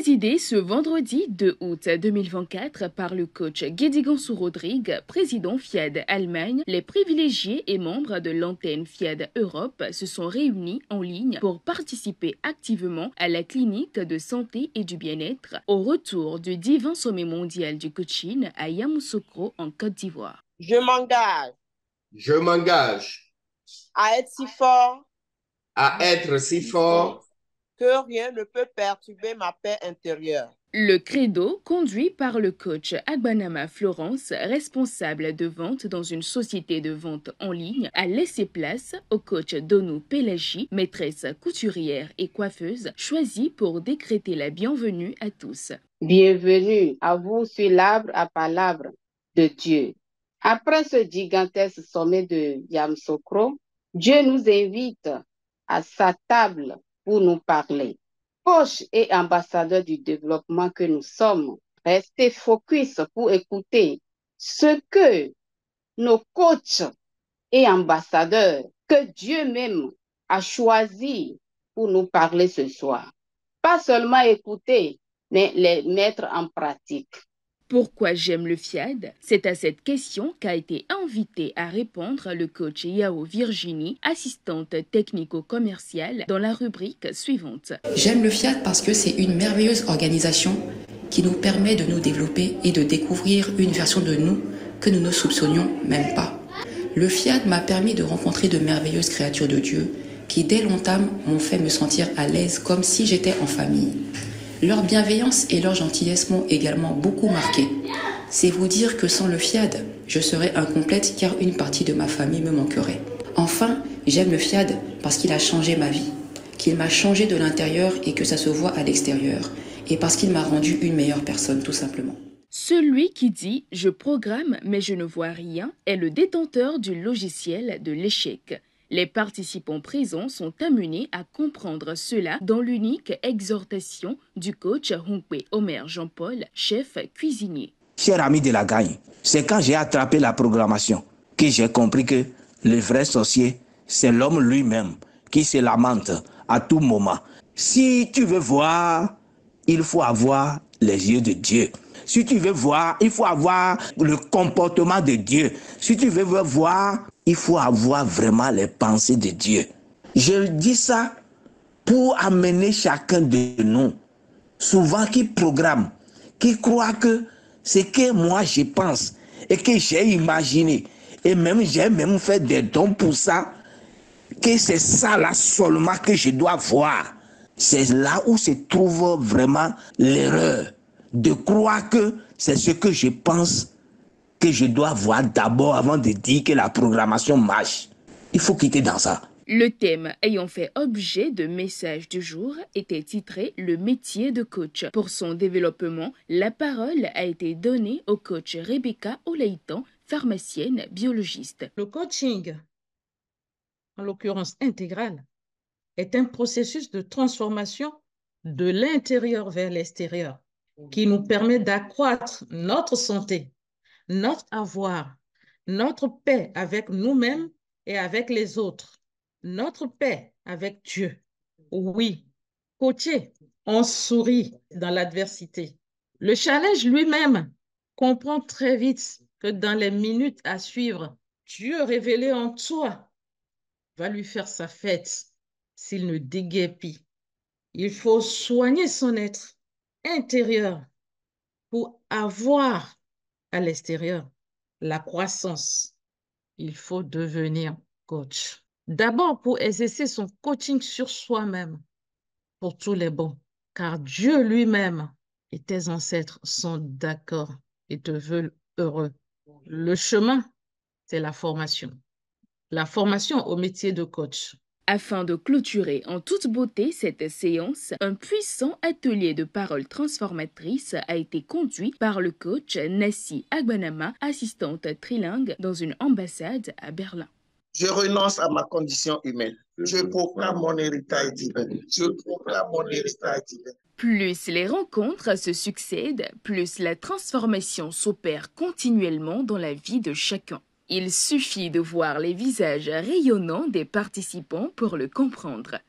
Présidé ce vendredi 2 août 2024 par le coach Guédigansou Rodrigue, président FIAD Allemagne, les privilégiés et membres de l'antenne FIAD Europe se sont réunis en ligne pour participer activement à la clinique de santé et du bien-être au retour du divin sommet mondial du coaching à Yamoussoukro en Côte d'Ivoire. Je m'engage. Je m'engage À être si fort. À être si fort. Que rien ne peut perturber ma paix intérieure. Le credo, conduit par le coach Agbanama Florence, responsable de vente dans une société de vente en ligne, a laissé place au coach Donou Pelagi, maîtresse couturière et coiffeuse, choisie pour décréter la bienvenue à tous. Bienvenue à vous sur l'arbre à palabres de Dieu. Après ce gigantesque sommet de Yamoussoukro, Dieu nous invite à sa table pour nous parler. Coach et ambassadeur du développement que nous sommes, restez focus pour écouter ce que nos coachs et ambassadeurs que Dieu même a choisi pour nous parler ce soir. Pas seulement écouter, mais les mettre en pratique. Pourquoi j'aime le FIAD? C'est à cette question qu'a été invité à répondre le coach Yao Virginie, assistante technico-commerciale, dans la rubrique suivante. J'aime le FIAD parce que c'est une merveilleuse organisation qui nous permet de nous développer et de découvrir une version de nous que nous ne soupçonnions même pas. Le FIAD m'a permis de rencontrer de merveilleuses créatures de Dieu qui, dès l'entame, m'ont fait me sentir à l'aise comme si j'étais en famille. Leur bienveillance et leur gentillesse m'ont également beaucoup marqué. C'est vous dire que sans le FIAD, je serais incomplète car une partie de ma famille me manquerait. Enfin, j'aime le FIAD parce qu'il a changé ma vie, qu'il m'a changé de l'intérieur et que ça se voit à l'extérieur, et parce qu'il m'a rendu une meilleure personne tout simplement. Celui qui dit « je programme mais je ne vois rien » est le détenteur du logiciel de l'échec. Les participants présents sont amenés à comprendre cela dans l'unique exhortation du coach Hunkwe Omer Jean-Paul, chef cuisinier. Cher ami de la gagne, c'est quand j'ai attrapé la programmation que j'ai compris que le vrai sorcier, c'est l'homme lui-même qui se lamente à tout moment. Si tu veux voir, il faut avoir les yeux de Dieu. Si tu veux voir, il faut avoir le comportement de Dieu. Si tu veux voir, il faut avoir vraiment les pensées de Dieu. Je dis ça pour amener chacun de nous, souvent qui programme, qui croit que ce que moi je pense et que j'ai imaginé, et même j'ai même fait des dons pour ça, que c'est ça là seulement que je dois voir. C'est là où se trouve vraiment l'erreur, de croire que c'est ce que je pense que je dois voir d'abord avant de dire que la programmation marche. Il faut quitter dans ça. Le thème ayant fait objet de message du jour était titré « Le métier de coach ». Pour son développement, la parole a été donnée au coach Rebecca Olaïtan, pharmacienne biologiste. Le coaching, en l'occurrence intégral, est un processus de transformation de l'intérieur vers l'extérieur qui nous permet d'accroître notre santé, notre avoir, notre paix avec nous-mêmes et avec les autres, notre paix avec Dieu. Oui, coacher, on sourit dans l'adversité. Le challenge lui-même comprend très vite que dans les minutes à suivre, Dieu révélé en toi va lui faire sa fête s'il ne déguerpit. Il faut soigner son être intérieur pour avoir à l'extérieur la croissance. Il faut devenir coach. D'abord pour exercer son coaching sur soi-même, pour tous les bons, car Dieu lui-même et tes ancêtres sont d'accord et te veulent heureux. Le chemin, c'est la formation. La formation au métier de coach. Afin de clôturer en toute beauté cette séance, un puissant atelier de paroles transformatrices a été conduit par le coach Nassi Agbanama, assistante trilingue dans une ambassade à Berlin. Je renonce à ma condition humaine. Je proclame mon héritage divin. Je proclame mon héritage divin. Plus les rencontres se succèdent, plus la transformation s'opère continuellement dans la vie de chacun. Il suffit de voir les visages rayonnants des participants pour le comprendre.